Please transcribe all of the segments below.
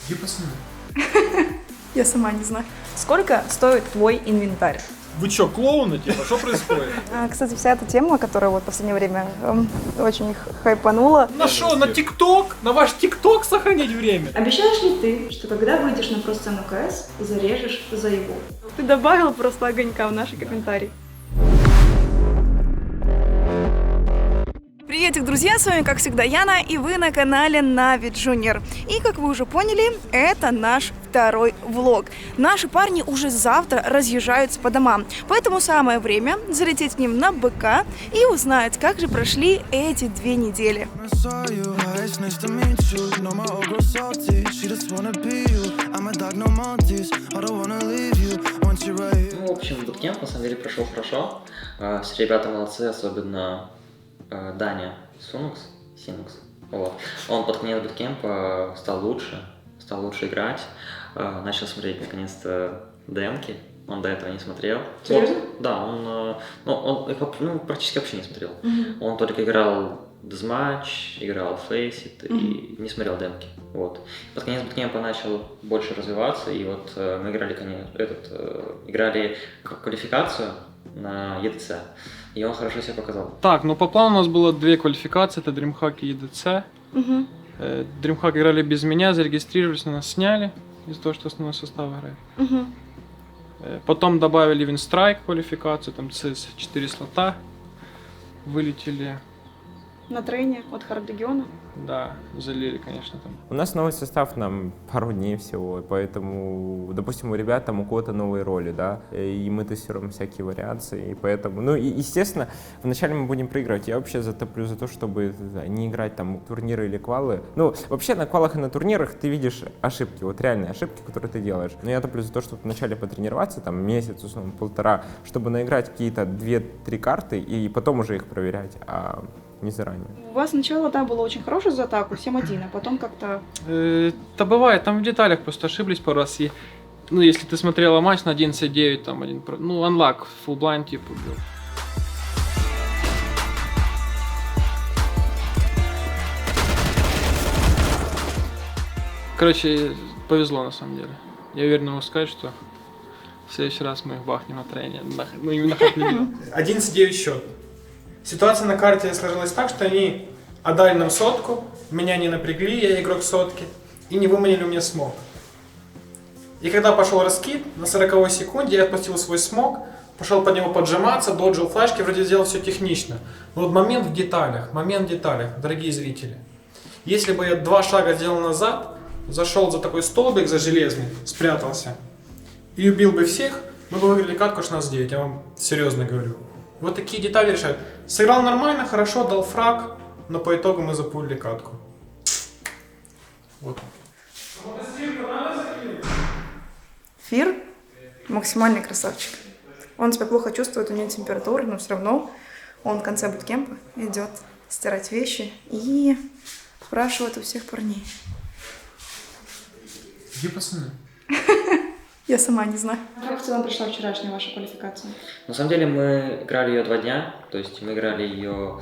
Где пацаны? Я сама не знаю. Сколько стоит твой инвентарь? Вы чё, клоуны, типа? Что происходит? Кстати, вся эта тема, которая вот в последнее время очень хайпанула. На что, на ТикТок? На ваш ТикТок сохранить время? Обещаешь ли ты, что когда выйдешь на про-сцену КС, зарежешь за его? Ты добавила просто огонька в наши комментарии. Приветик, друзья, с вами, как всегда, Яна, и вы на канале Нави Junior. И, как вы уже поняли, это наш второй влог. Наши парни уже завтра разъезжаются по домам, поэтому самое время залететь к ним на БК и узнать, как же прошли эти 2 недели. Ну, в общем, буткемп на самом деле прошел хорошо. Все ребята молодцы, особенно Даня Синукс. Вот. Он под конец буткемпа стал лучше играть, начал смотреть наконец-то демки. Он до этого не смотрел. Серьезно? Да, он их практически вообще не смотрел. Он только играл Deathmatch, играл Faceit и не смотрел демки. Вот. Под конец буткемпа начал больше развиваться, и вот мы играли квалификацию на EDC, и он хорошо себя показал. Так, ну по плану у нас было 2 квалификации, это DreamHack и EDC. DreamHack играли без меня, зарегистрировались, нас сняли из-за того, что основной состав играет. Потом добавили Winstrike квалификацию, там CIS 4 слота, вылетели. На трейне от Хард-региона. Да, залили, конечно, там. У нас новый состав, нам пару дней всего, поэтому, допустим, у ребят там у кого-то новые роли, да, и мы тестируем всякие вариации, и поэтому, ну, и, естественно, вначале мы будем проигрывать. Я вообще затоплю за то, чтобы не играть там турниры или квалы. Ну, вообще на квалах и на турнирах ты видишь ошибки, вот реальные ошибки, которые ты делаешь. Но я топлю за то, чтобы вначале потренироваться, там, месяц, условно, полтора, чтобы наиграть какие-то 2-3 карты и потом уже их проверять, а не заранее. У вас сначала, да, было очень хорошее за атаку, 7-1, а потом как-то... Да бывает, там в деталях просто ошиблись пару раз. И, ну, если ты смотрела матч на 11-9, там unlock, full blind типа был. Короче, повезло на самом деле. Я уверен могу сказать, что в следующий раз мы их бахнем на трейне. Ну, именно как не 11-9 счет. Ситуация на карте сложилась так, что они отдали нам сотку, меня не напрягли, я игрок сотки, и не выманили у меня смог. И когда пошел раскид, на 40-й секунде я отпустил свой смог, пошел под него поджиматься, доджил флешки, вроде сделал все технично. Но вот момент в деталях, дорогие зрители. Если бы я 2 шага сделал назад, зашел за такой столбик, за железный, спрятался, и убил бы всех, мы бы выиграли катку 16-9, я вам серьезно говорю. Вот такие детали решают. Сыграл нормально, хорошо, дал фраг, но по итогу мы запулили катку. Вот. Фир максимальный красавчик. Он себя плохо чувствует, у него температура, но все равно он в конце буткемпа идет стирать вещи и спрашивает у всех парней. Где пацаны? Я сама не знаю. Как в целом прошла вчерашняя ваша квалификация? На самом деле мы играли ее 2 дня, то есть мы играли ее,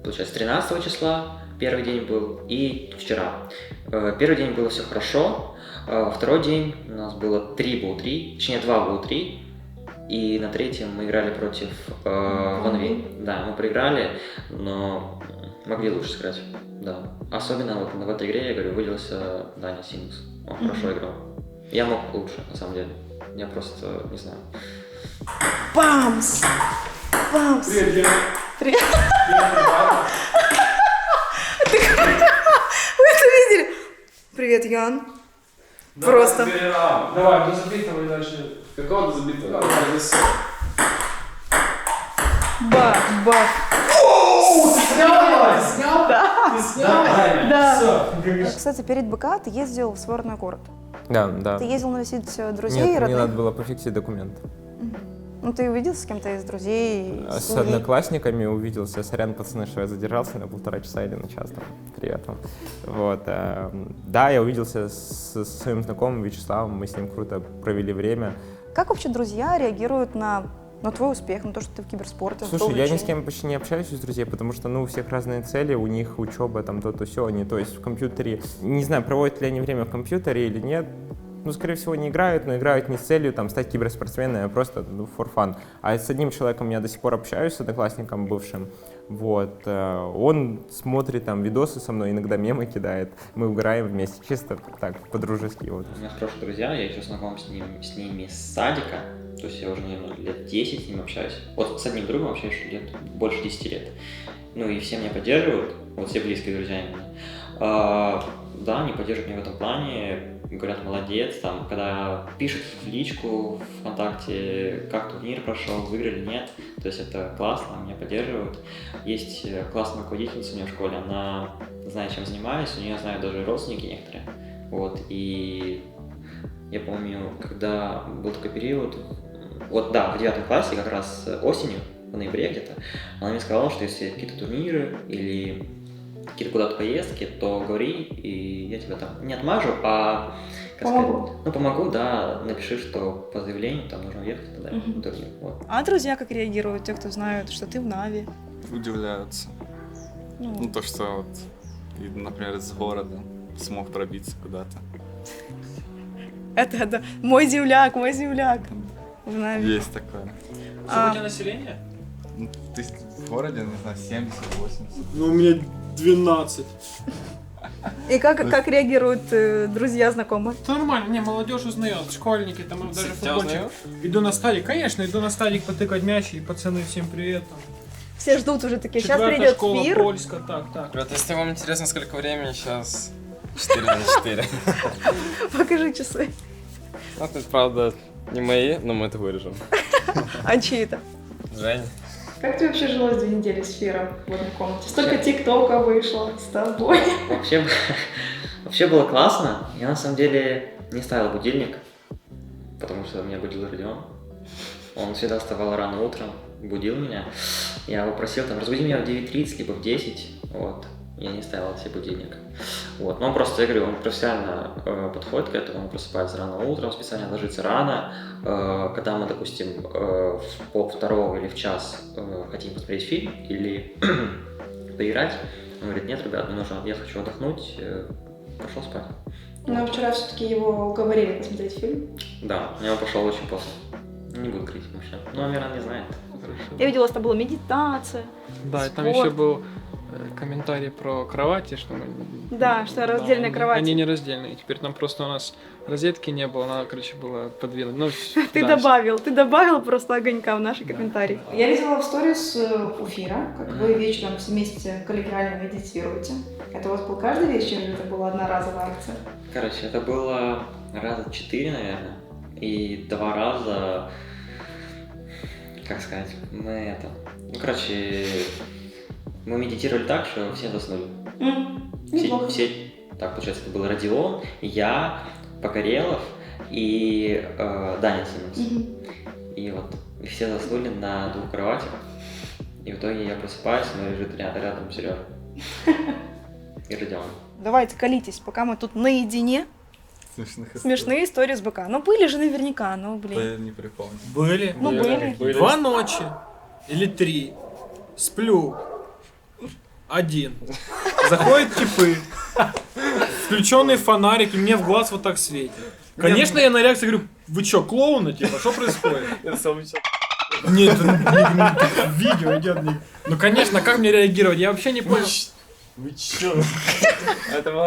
получается, 13 числа, первый день был, и вчера. Первый день было все хорошо, второй день у нас было 3 BO3, точнее 2 BO3, и на третьем мы играли против Ванви. Да, мы проиграли, но могли лучше сыграть, да. Особенно вот в этой игре, я говорю, выделился Даня Синукс, он хорошо играл. Я мог лучше, на самом деле. Я просто не знаю. Бамс! Бамс! Привет, Гена. Привет! Вы это видели? Привет, Ян. Просто. Давай, до забитого и дальше. Какого до забитого? Бах, бах. Снял? Да. Ты снял? Да. Все. Кстати, перед БК ты ездил в сборную город. Да. Ты ездил навестить друзей и Нет, мне родных? надо было пофиксить документ. Ну, ты увиделся с кем-то из друзей? С одноклассниками увиделся. Сорян, пацаны, что я задержался на 1,5 часа или на час. Там. Привет вам. Вот. Да, я увиделся со своим знакомым Вячеславом. Мы с ним круто провели время. Как вообще друзья реагируют на на твой успех, на то, что ты в киберспорте. на Слушай, то я ни с увлечение. кем почти не общаюсь из друзей, потому что, ну, у всех разные цели, у них учеба, там, то-то, все, они, то есть в компьютере, не знаю, проводят ли они время в компьютере или нет, ну, скорее всего, не играют, но играют не с целью, там, стать киберспортсменом, а просто, ну, for fun. А с одним человеком я до сих пор общаюсь, с одноклассником бывшим, вот, он смотрит, там, видосы со мной, иногда мемы кидает, мы угораем вместе, чисто так, по-дружески, вот. У меня хорошие друзья, я еще знаком с ними с садика, то есть я уже, наверное, лет 10 с ними общаюсь. Вот с одним другом общаюсь лет больше 10 лет. Ну и все меня поддерживают, вот все близкие друзья именно. Да, они поддерживают меня в этом плане, говорят, молодец, там, когда пишут в личку ВКонтакте, как турнир прошел, выиграли, нет, то есть это классно, меня поддерживают. Есть классная руководительница у меня в школе, она знает, чем занимаюсь, у нее знают даже родственники некоторые, вот, и я помню, когда был такой период, вот да, в 9 классе, как раз осенью, в ноябре где-то, она мне сказала, что если какие-то турниры или какие-то куда-то поездки, то говори, и я тебя там не отмажу, а Помогу. сказать, ну помогу, да, напиши, что по заявлению там нужно ехать туда, на турнир. Вот. А друзья как реагируют, те, кто знают, что ты в Нави? Удивляются. Ну, то, что вот, например, из города смог пробиться куда-то. Это мой земляк в Нави. Есть такое. Сколько у тебя население? Ну, ты в городе, не знаю, 70-80. Ну, у меня 12. И как реагируют друзья, знакомые? Это нормально, не, молодежь узнает, школьники, там даже футбольчик. Иду на стадик, конечно, иду на стадик потыкать мяч, и пацаны, всем привет. Там. Все ждут уже такие, сейчас Четвертая придет школа, Фир. Польска, так. Ребят, если вам интересно, сколько времени, сейчас 4 на 4. Покажи часы. Ну, тут, правда, не мои, но мы это вырежем. А чьи это? Жень. Как тебе вообще жилось 2 недели с Фиром в одной комнате? Столько ТикТока вышло с тобой. Вообще было классно. Я на самом деле не ставил будильник, потому что меня будил Родион. Он всегда вставал рано утром, будил меня. Я его просил, там, разбуди меня в 9:30, либо в 10. Вот. Я не ставил себе будильник. Вот. Но он просто, я говорю, он профессионально подходит к этому, он просыпается рано утром, специально ложится рано. Когда мы, допустим, в полвторого или в час хотим посмотреть фильм или поиграть, он говорит, нет, ребят, мне нужно, я хочу отдохнуть, пошел спать. Но вчера все-таки его уговорили посмотреть фильм. Да, я пошел очень поздно. Не буду говорить вообще. Ну, наверное, не знает. Я видела, что была медитация. Да, и там спорт. еще был комментарий про кровати, что мы... Да, что раздельные кровати. Они не раздельные, теперь там просто у нас розетки не было, надо, короче, было подвинуть. Ну, Ты добавил просто огонька в наши комментарии. Я видела в сторис у Фира, как вы вечером все вместе коллегиально медитируете. Это у вас был каждый вечер или это была одноразовая акция? Короче, это было раза 4, наверное. И 2 раза, как сказать, мы медитировали так, что все заснули. Неплохо. Так, получается, это был Родион, я, Покорелов и Даня Симонс. И вот и все заснули на 2 кроватях. И в итоге я просыпаюсь, но лежит рядом Сережа и Родион. Давайте колитесь, пока мы тут наедине. Смешные истории с БК. Ну, были же наверняка, ну, блин. Да, я не припомню. Были. Ну, были. 2 ночи или 3. Сплю. 1. Заходят типы. Включенный фонарик, и мне в глаз вот так светит. Конечно, я на реакцию говорю, вы чё, клоуны, типа, что происходит? Нет, видео идет. Ну, конечно, как мне реагировать? Я вообще не понял. Вы чё?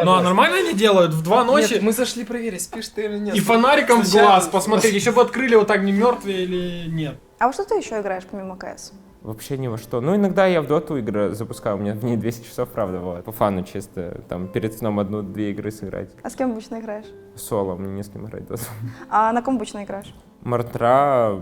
Ну, а нормально они делают в 2 ночи? Нет, мы зашли проверить, спишь ты или нет. И фонариком в глаз посмотреть, еще бы открыли вот так, не мертвые или нет. А во что ты еще играешь помимо КС? Вообще ни во что. Ну, иногда я в доту игры запускаю, у меня в ней 200 часов, правда, вот. По фану чисто, там, перед сном 1-2 игры сыграть. А с кем обычно играешь? Соло, мне не с кем играть доту. А на ком обычно играешь? Мартра,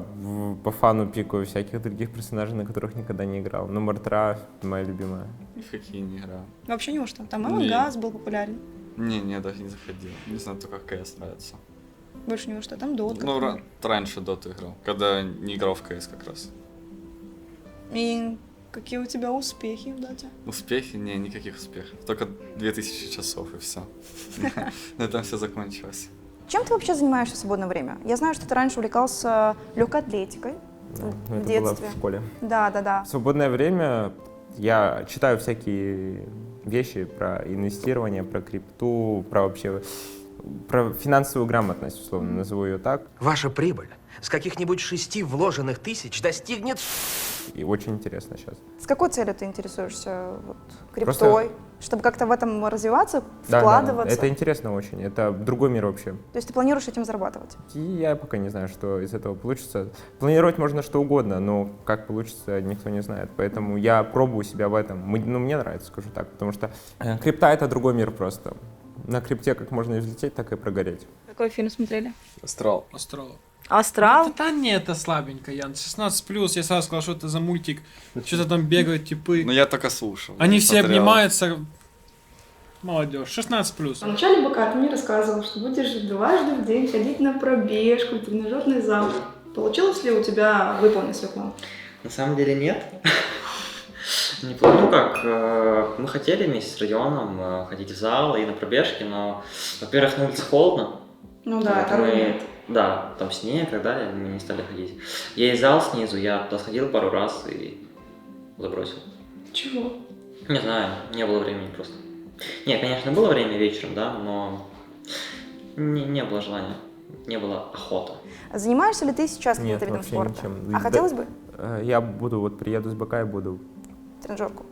по фану пикаю всяких других персонажей, на которых никогда не играл. Но Мартра моя любимая. Ни в какие не играл. Вообще ни во что. Там Не. Among Us был популярен. Не, даже не заходил. Не знаю, только КС нравится. Больше ни во что. Там Dota. Ну, раньше доту играл, когда не играл в КС как раз. И какие у тебя успехи в Доте? Успехи? Не, никаких успехов. Только 2000 часов и все. На этом все закончилось. Чем ты вообще занимаешься в свободное время? Я знаю, что ты раньше увлекался легкой атлетикой. Ну, в это было детстве? в школе. Да. В свободное время я читаю всякие вещи про инвестирование, про крипту, про вообще про финансовую грамотность, условно, назову ее так. Ваша прибыль с каких-нибудь 6 вложенных тысяч достигнет... И очень интересно сейчас. С какой целью ты интересуешься вот, криптой? Просто- Чтобы как-то в этом развиваться, Да, вкладываться? это интересно очень. Это другой мир вообще. То есть ты планируешь этим зарабатывать? И я пока не знаю, что из этого получится. Планировать можно что угодно, но как получится, никто не знает. Поэтому я пробую себя в этом. Мне нравится, скажу так, потому что крипта — это другой мир просто. На крипте как можно и взлететь, так и прогореть. Какой фильм смотрели? Астрал. Астрал. «Астрал»? Да не, это слабенько, Ян. 16+, я сразу сказал, что это за мультик. Что-то там бегают типы. Ну я только слушал. Они все смотрел. обнимаются. Молодежь. 16+. Вначале БК ты мне рассказывал, что будешь дважды в день ходить на пробежку, в тренажерный зал. Получилось ли у тебя выполнить свой план? На самом деле нет. Не помню как. Мы хотели вместе с Родионом ходить в зал и на пробежки, но, во-первых, на улице холодно. Ну да, это Мы- аргумент. Да, там снег и так далее, мы не стали ходить. Есть зал снизу, я туда сходил пару раз и забросил. Чего? Не знаю, не было времени просто. Нет, конечно, было время вечером, да, но не было желания, не было охоты. Занимаешься ли ты сейчас Нет, каким-то видом вообще спорта? ничем. А Да- хотелось бы Я буду, приеду с БК и буду, тренажерку?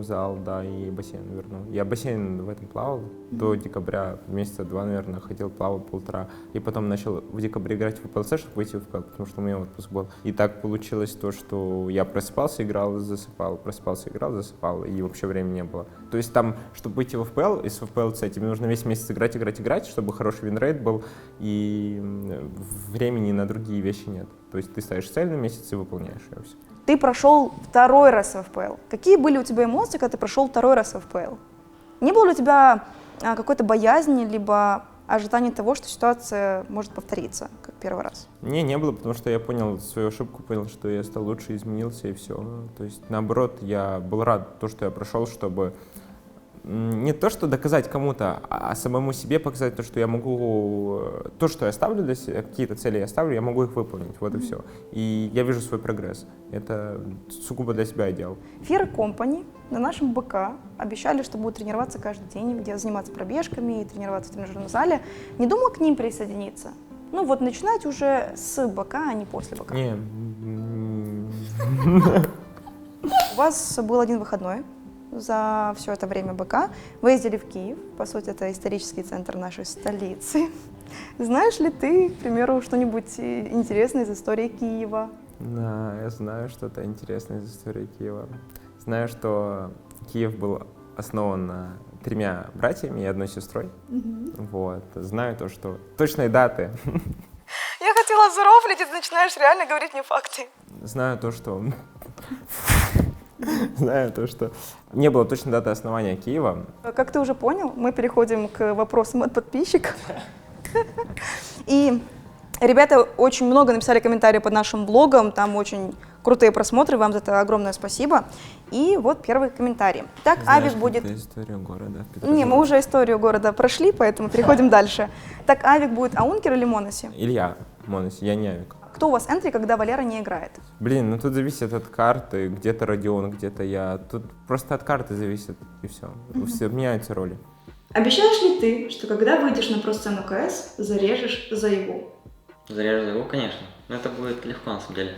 зал, да, и бассейн верну. Я бассейн в этом плавал до декабря, месяца 2, наверное, ходил, плавал 1,5. И потом начал в декабре играть в ФПЛЦ, чтобы выйти в ФПЛ, потому что у меня отпуск был. И так получилось то, что я просыпался, играл, засыпал, просыпался, играл, засыпал, и вообще времени не было. То есть там, чтобы выйти в ФПЛ, из ФПЛЦ, тебе нужно весь месяц играть, чтобы хороший винрейт был, и времени на другие вещи нет. То есть ты ставишь цель на месяц и выполняешь ее все. Ты прошел второй раз в ФПЛ. Какие были у тебя эмоции, когда ты прошел второй раз в ФПЛ? Не было ли у тебя какой-то боязни, либо ожидания того, что ситуация может повториться, как первый раз? Не было, потому что я понял свою ошибку, понял, что я стал лучше, изменился и все. То есть, наоборот, я был рад то, что я прошел, чтобы не то, что доказать кому-то, а самому себе показать то, что я могу, то, что я ставлю для себя, какие-то цели я ставлю, я могу их выполнить, вот и все. И я вижу свой прогресс. Это сугубо для себя я делал. Fear Company на нашем БК обещали, что будут тренироваться каждый день, где заниматься пробежками и тренироваться в тренажерном зале. Не думал к ним присоединиться? Ну вот начинать уже с БК, а не после БК. Не. У вас был один выходной за все это время БК. Вы ездили в Киев, по сути, это исторический центр нашей столицы. Знаешь ли ты, к примеру, что-нибудь интересное из истории Киева? Да, я знаю что-то интересное из истории Киева. Знаю, что Киев был основан 3 братьями и 1 сестрой. Вот. Знаю то, что точные даты. Я хотела зарофлить, и ты начинаешь реально говорить мне факты. Знаю то, что не было точной даты основания Киева. Как ты уже понял, мы переходим к вопросам от подписчиков. И ребята очень много написали комментариев под нашим блогом, там очень крутые просмотры, вам за это огромное спасибо. И вот первый комментарий. Так, Авик будет... Это история города. Не, мы уже историю города прошли, поэтому переходим дальше. Так, Авик будет Аункер или Моноси? Илья Моноси, я не Авик. Кто у вас энтри, когда Валера не играет? Блин, ну тут зависит от карты, где-то Родион, где-то я. Тут просто от карты зависит, и все. Все меняются роли. Обещаешь ли ты, что когда выйдешь на про-сцену КС, зарежешь за его? Зарежу его, конечно. Но это будет легко, на самом деле.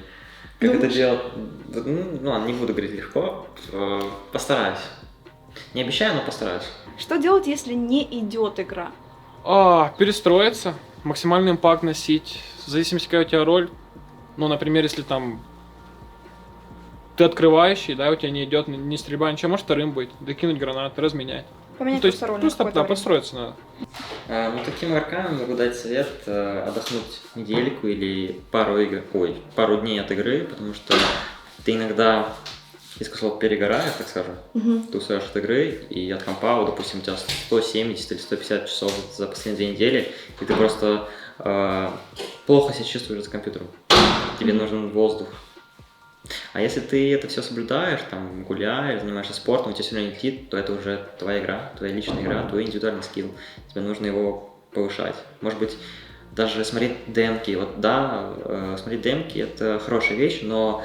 Как это делать? Не буду говорить легко. Постараюсь. Не обещаю, но постараюсь. Что делать, если не идет игра? Перестроиться, максимальный импакт носить, в зависимости, какая у тебя роль. Ну, например, если там ты открывающий, да, у тебя не идет ни стрельба, ничего, можешь вторым быть, докинуть гранату, разменять. Поменять То есть просто роль на просто какое-то время. подстроиться надо. Таким игрокам могу дать совет отдохнуть недельку или пару дней от игры, потому что ты иногда, я сказал, перегораешь, так скажем, ты устаешь от игры и от компа, вот, допустим, у тебя 170 или 150 часов за последние 2 недели, и ты просто плохо себя чувствуешь за компьютером, тебе нужен воздух. А если ты это все соблюдаешь, там, гуляешь, занимаешься спортом, у тебя все равно летит, то это уже твоя игра, твоя личная игра, твой индивидуальный скилл. Тебе нужно его повышать. Может быть, даже смотреть демки. Вот да, смотреть демки это хорошая вещь, но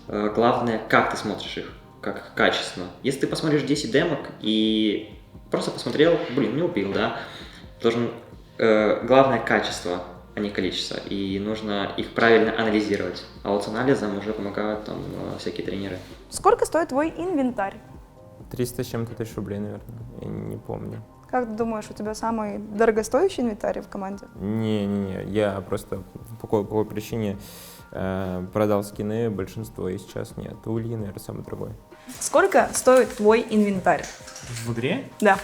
главное, как ты смотришь их, как качественно. Если ты посмотришь 10 демок и просто посмотрел, не убил, да, должен главное качество, а не количество, и нужно их правильно анализировать. А вот с анализом уже помогают там всякие тренеры. Сколько стоит твой инвентарь? 300 с чем-то тысяч рублей, наверное, я не помню. Как ты думаешь, у тебя самый дорогостоящий инвентарь в команде? Не, я просто по какой причине продал скины, большинство и сейчас нет. У Ильи, наверное, самый дорогой. Сколько стоит твой инвентарь? В игре? Да,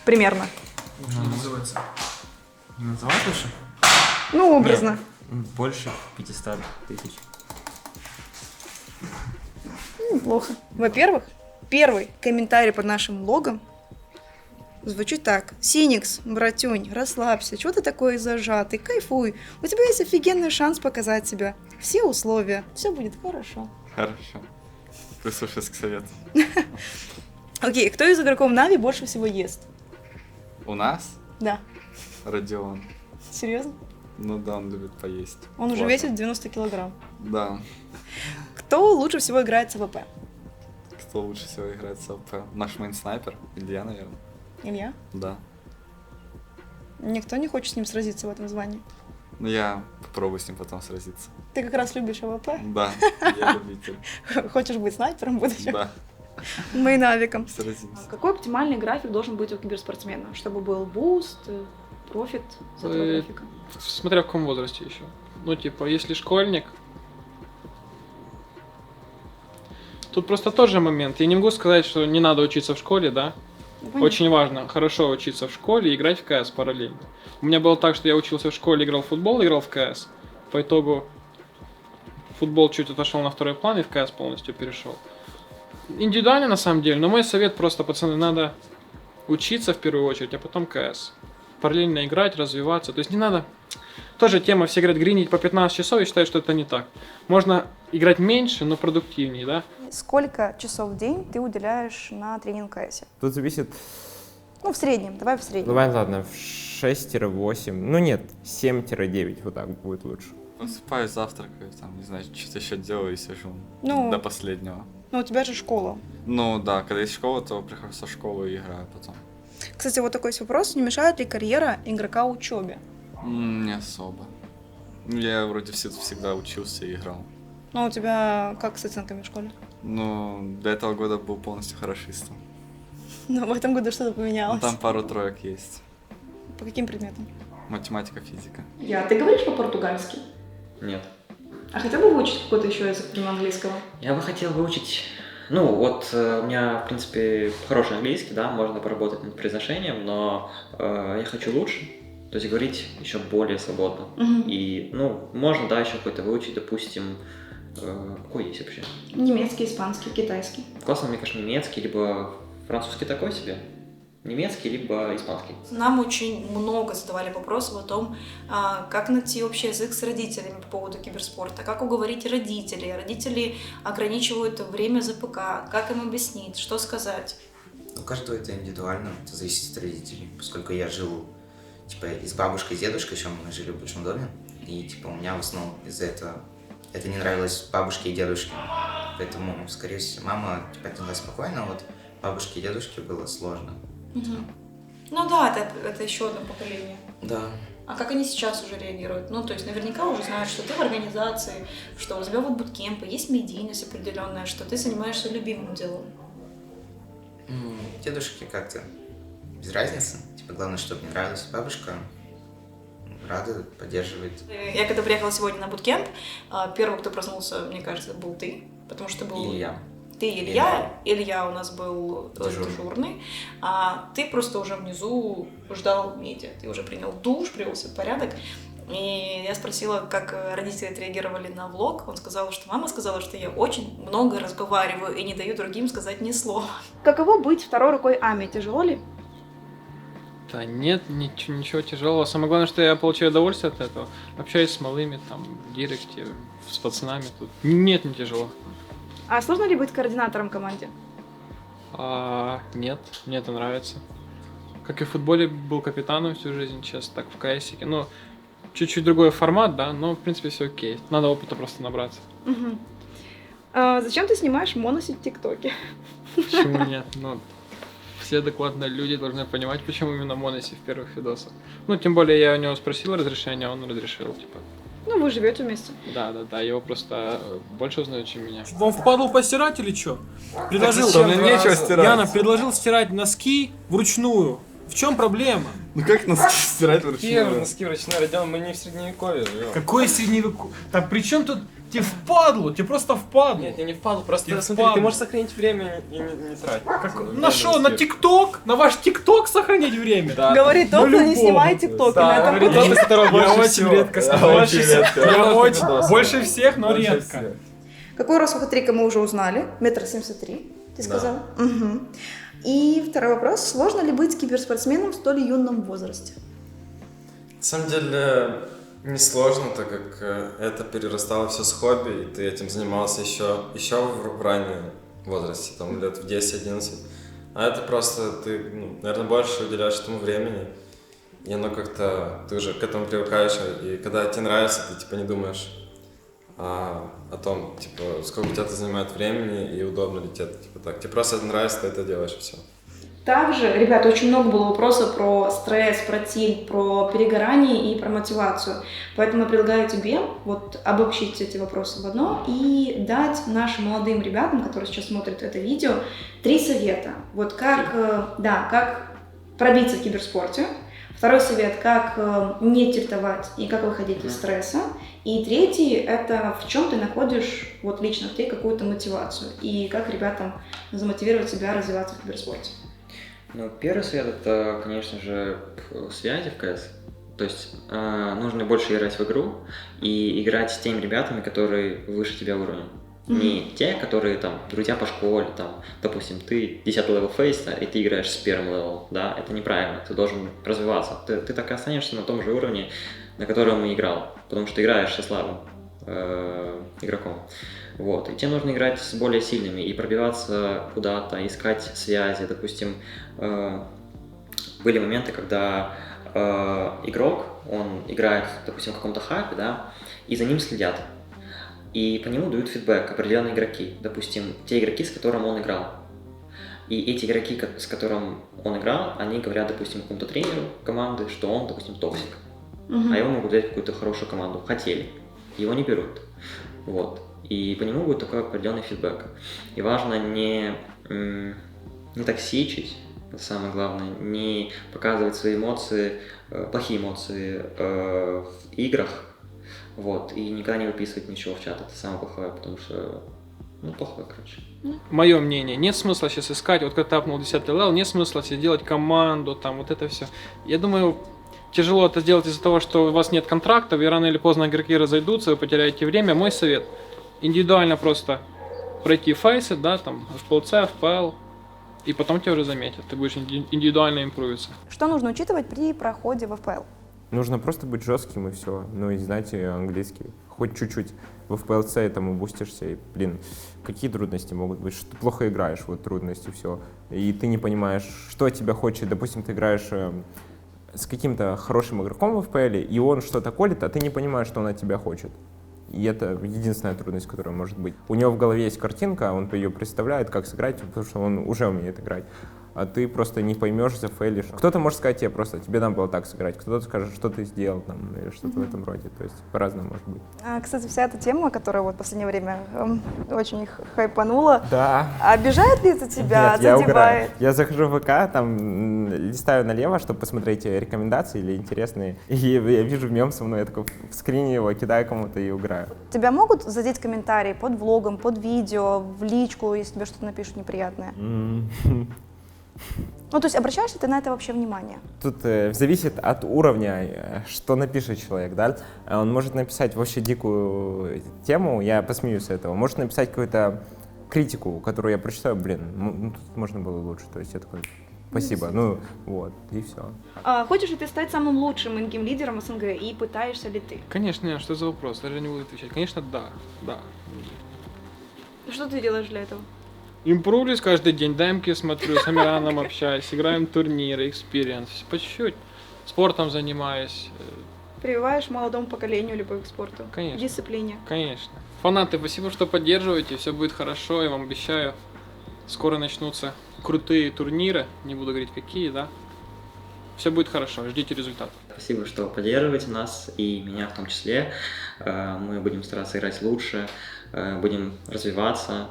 примерно. Что называется? Не называть лучше? Ну, образно. Больше 500 тысяч. Неплохо. Во-первых, первый комментарий под нашим влогом звучит так. Синикс, братюнь, расслабься, чего ты такой зажатый, кайфуй. У тебя есть офигенный шанс показать себя. Все условия, все будет хорошо. Хорошо. Прислушаюсь к совету. Окей, кто из игроков Нави больше всего ест? У нас Да. Родион. Серьезно? Ну да, он любит поесть. Он уже Плотно. весит 90 килограмм. Да. Кто лучше всего играет с АВП? Кто лучше всего играет с АВП? Наш мейн-снайпер? Илья, наверное. Илья? Да. Никто не хочет с ним сразиться в этом звании. Ну я попробую с ним потом сразиться. Ты как раз любишь АВП? Да, я любитель. Хочешь быть снайпером в будущем? Да, Мейнавиком. сразимся. Какой оптимальный график должен быть у киберспортсмена? Чтобы был буст, профит с этого графика? Смотря в каком возрасте еще. Ну, типа, если школьник... Тут просто тоже момент. Я не могу сказать, что не надо учиться в школе, да? Ну, понятно. Очень важно хорошо учиться в школе и играть в КС параллельно. У меня было так, что я учился в школе, играл в футбол, играл в КС. По итогу футбол чуть отошел на второй план и в КС полностью перешел. Индивидуально на самом деле, но мой совет просто, пацаны, надо учиться в первую очередь, а потом КС. Параллельно играть, развиваться. То есть не надо... Тоже тема, все говорят, гринить по 15 часов, я считаю, что это не так. Можно играть меньше, но продуктивнее, да? Сколько часов в день ты уделяешь на тренинг КС? Тут зависит, Ну, в среднем, давай в среднем. давай, ладно, в 6-8, ну нет, 7-9, вот так будет лучше. Просыпаюсь, завтракаю, там, не знаю, что-то еще делаю и сижу Ну. до последнего. Ну, у тебя же школа. Ну да, когда есть школа, то прихожу со школы и играю потом. Кстати, вот такой есть вопрос. Не мешает ли карьера игрока учебе? Не особо. Ну, я вроде всегда учился и играл. Ну, у тебя как с оценками в школе? Но до этого года был полностью хорошистом. Ну, в этом году что-то Ну, поменялось. там пару троек есть. По каким предметам? Математика, физика. Ты говоришь по-португальски? Нет. А хотел бы выучить какой-то еще язык помимо английского? Я бы хотел выучить... Ну, вот у меня, в принципе, хороший английский, да, можно поработать над произношением, но я хочу лучше, то есть говорить еще более свободно. Мгм. И, ну, можно, да, еще какой-то выучить, допустим, какой есть вообще? Немецкий, испанский, китайский. Классно, мне кажется, немецкий, либо французский такой себе. Немецкий, либо испанский. Нам очень много задавали вопросов о том, как найти общий язык с родителями по поводу киберспорта, как уговорить родителей. Родители ограничивают время за ПК, как им объяснить, что сказать. У каждого это индивидуально, это зависит от родителей. Поскольку я жил типа и с бабушкой, и с дедушкой, еще мы жили в большом доме, и типа у меня в основном из-за этого это не нравилось бабушке и дедушке. Поэтому, скорее всего, мама типа отнеслась спокойно, а вот бабушке и дедушке было сложно. Ну да, это еще одно поколение. Да. А как они сейчас уже реагируют? Ну, то есть наверняка уже знают, что ты в организации, что у тебя вот буткемпы, есть медийность определенная, что ты занимаешься любимым делом. Дедушке как-то без разницы. Типа, главное, чтобы мне нравилось. Бабушка рада, поддерживает. Я когда приехала сегодня на буткемп, первый, кто проснулся, мне кажется, был ты, потому что был... Илья. Ты Илья у нас был дежурный, а ты просто уже внизу ждал медиа. Ты уже принял душ, привел себя в порядок. И я спросила, как родители отреагировали на влог. Он сказал, что мама сказала, что я очень много разговариваю и не даю другим сказать ни слова. Каково быть второй рукой Ами? Тяжело ли? Да нет, ничего тяжелого. Самое главное, что я получаю удовольствие от этого. Общаюсь с малыми, там, в директе, с пацанами тут. Нет, не тяжело. А сложно ли быть координатором в команде? Нет, мне это нравится. Как и в футболе был капитаном всю жизнь, сейчас так в КСике. Ну, чуть-чуть другой формат, да, но, в принципе, все окей. Надо опыта просто набраться. Мгм. А зачем ты снимаешь моносить в ТикТоке? Почему нет? Ну, все адекватные люди должны понимать, почему именно моноси в первых видосах. Ну, тем более, я у него спросил разрешение, он разрешил, типа. Ну, вы живете вместе. Да, его просто больше узнают, чем меня. Вам впадло постирать или что? Предложил, зачем мне нечего стирать? Яна предложил стирать носки вручную. В чем проблема? Ну как носки стирать Какие вручную? носки вручную одел, мы не в средневековье живем. Какое средневековье? Так при чем тут тебе впадло? Тебе просто впадло. Нет, я не впаду, просто Ты смотри, впаду. ты можешь сохранить время и не тратить. На что? На ТикТок? На ваш ТикТок сохранить время? Да. Говорит тот, кто не любого. снимает ТикТоки. Да, на этом говорит пути. тот, из которого Я больше очень всего. редко Да, снимаю. очень редко. Я Много очень... видосов. Больше всех, но Больше редко. всех. Какой рост у Хатрика мы уже узнали. 1,73 м, ты сказал. Мгм. И второй вопрос. Сложно ли быть киберспортсменом в столь юном возрасте? На самом деле не сложно, так как это перерастало все с хобби, и ты этим занимался еще в раннем возрасте, там лет в 10-11. А это просто ты, наверное, больше уделяешь этому времени, и оно как-то, ты уже к этому привыкаешь, и когда тебе нравится, ты типа не думаешь о том, типа, сколько у тебя это занимает времени и удобно ли тебе это, типа так. Тебе просто это нравится, ты это делаешь, и все. Также, ребята, очень много было вопросов про стресс, про тиль, про перегорание и про мотивацию. Поэтому я предлагаю тебе вот обобщить эти вопросы в одно и дать нашим молодым ребятам, которые сейчас смотрят это видео, 3 совета. Вот как пробиться в киберспорте. Второй совет, как не тильтовать и как выходить из стресса. И третий, это в чем ты находишь, вот лично ты, какую-то мотивацию. И как ребятам замотивировать себя развиваться в киберспорте. Ну, первый совет это, конечно же, связи в КС. То есть нужно больше играть в игру и играть с теми ребятами, которые выше тебя уровнем. Не те, которые там друзья по школе, там, допустим, ты 10 левел фейса, и ты играешь с первым левелом, да, это неправильно, ты должен развиваться. Ты так и останешься на том же уровне, на котором и играл, потому что играешь со слабым игроком. Вот. И тебе нужно играть с более сильными и пробиваться куда-то, искать связи. Допустим, были моменты, когда игрок, он играет, допустим, в каком-то хайпе, да, и за ним следят. И по нему дают фидбэк определенные игроки. Допустим, те игроки, с которыми он играл. И эти игроки, с которым он играл, они говорят, допустим, какому-то тренеру команды, что он, допустим, токсик. А его могут взять в какую-то хорошую команду. Хотели. Его не берут. Вот. И по нему будет такой определенный фидбэк. И важно не токсичить, это самое главное, не показывать свои эмоции, плохие эмоции в играх, вот, и никогда не выписывать ничего в чат, это самое плохое, потому что, плохое, короче. Мое мнение, нет смысла сейчас искать, вот когда ты апнул 10 левел, нет смысла себе делать команду, там, вот это все. Я думаю, тяжело это сделать из-за того, что у вас нет контрактов, и рано или поздно игроки разойдутся, вы потеряете время. Мой совет, индивидуально просто пройти фейсы, да, там, FPLC, FPL, и потом тебя уже заметят, ты будешь индивидуально импровиться. Что нужно учитывать при проходе в FPL? Нужно просто быть жестким и все. Ну и знать английский. Хоть чуть-чуть в FPLC этому бустишься. И, какие трудности могут быть? Что ты плохо играешь, вот трудности, все. И ты не понимаешь, что от тебя хочет. Допустим, ты играешь с каким-то хорошим игроком в FPL, и он что-то колет, а ты не понимаешь, что он от тебя хочет. И это единственная трудность, которая может быть. У него в голове есть картинка, он ее представляет, как сыграть, потому что он уже умеет играть. А ты просто не поймешь, зафейлишь. Кто-то может сказать тебе просто, тебе надо было так сыграть, кто-то скажет, что ты сделал, там, или что-то в этом роде. То есть по-разному может быть. Кстати, вся эта тема, которая вот в последнее время очень хайпанула, Да. обижает ли это тебя, Нет, я угораю. задевает? Я захожу в ВК, там листаю налево, чтобы посмотреть рекомендации или интересные. И я вижу мем со мной, я такой в скрине его кидаю кому-то и угораю. Тебя могут задеть комментарии под влогом, под видео, в личку, если тебе что-то напишут неприятное? Ну, то есть обращаешь ли ты на это вообще внимание? Тут зависит от уровня, что напишет человек, да. Он может написать вообще дикую тему, я посмеюсь с этого. Может написать какую-то критику, которую я прочитаю, тут можно было лучше. То есть я такой, спасибо, вот, и все. Хочешь ли ты стать самым лучшим ингейм-лидером СНГ и пытаешься ли ты? Конечно, нет, что за вопрос, даже не буду отвечать. Конечно, да. Что ты делаешь для этого? Импровлюсь каждый день, демки смотрю, с Амираном общаюсь, играем турниры, экспириенс, по чуть-чуть. Спортом занимаюсь, прививаешь молодому поколению любовь к спорту. Конечно. Дисциплине. Конечно. Фанаты, спасибо, что поддерживаете, все будет хорошо, я вам обещаю. Скоро начнутся крутые турниры, не буду говорить какие, да. Все будет хорошо, ждите результатов. Спасибо, что поддерживаете нас и меня в том числе. Мы будем стараться играть лучше, будем развиваться.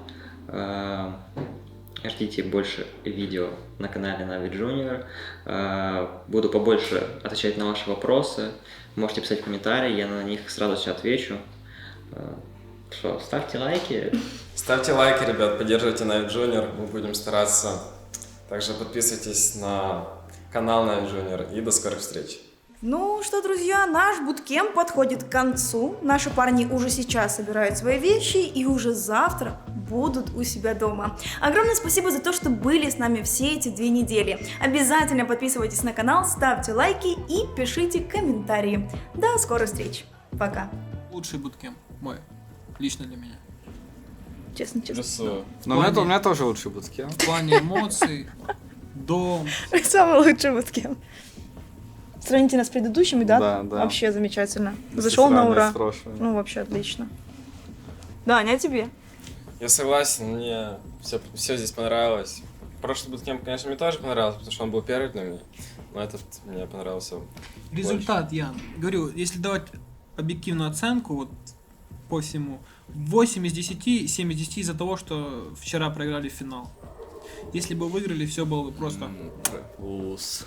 Ждите больше видео на канале Navi Junior. Буду побольше отвечать на ваши вопросы. Можете писать в комментарии, я на них с радостью отвечу. Что, ставьте лайки. Ставьте лайки, ребят, поддерживайте Navi Junior, мы будем стараться. Также подписывайтесь на канал Navi Junior и до скорых встреч. Ну что, друзья, наш буткемп подходит к концу. Наши парни уже сейчас собирают свои вещи и уже завтра будут у себя дома. Огромное спасибо за то, что были с нами все эти 2 недели. Обязательно подписывайтесь на канал, ставьте лайки и пишите комментарии. До скорых встреч. Пока. Лучший буткемп мой. Лично для меня. Честно. Но у меня тоже лучший буткемп. В плане эмоций, дом. Самый лучший буткемп. Сравните нас с предыдущими, да? Да. Вообще замечательно. Зашел на ура. С Ну, вообще отлично. Даня, а тебе? Я согласен, мне все здесь понравилось. Прошлый буткемп, конечно, мне тоже понравился, потому что он был первый для меня. Но этот мне понравился Результат, Ян. Говорю, если давать объективную оценку вот по всему, 8 из 10, 7 из 10 из-за того, что вчера проиграли финал. Если бы выиграли, все было бы просто... Плюс.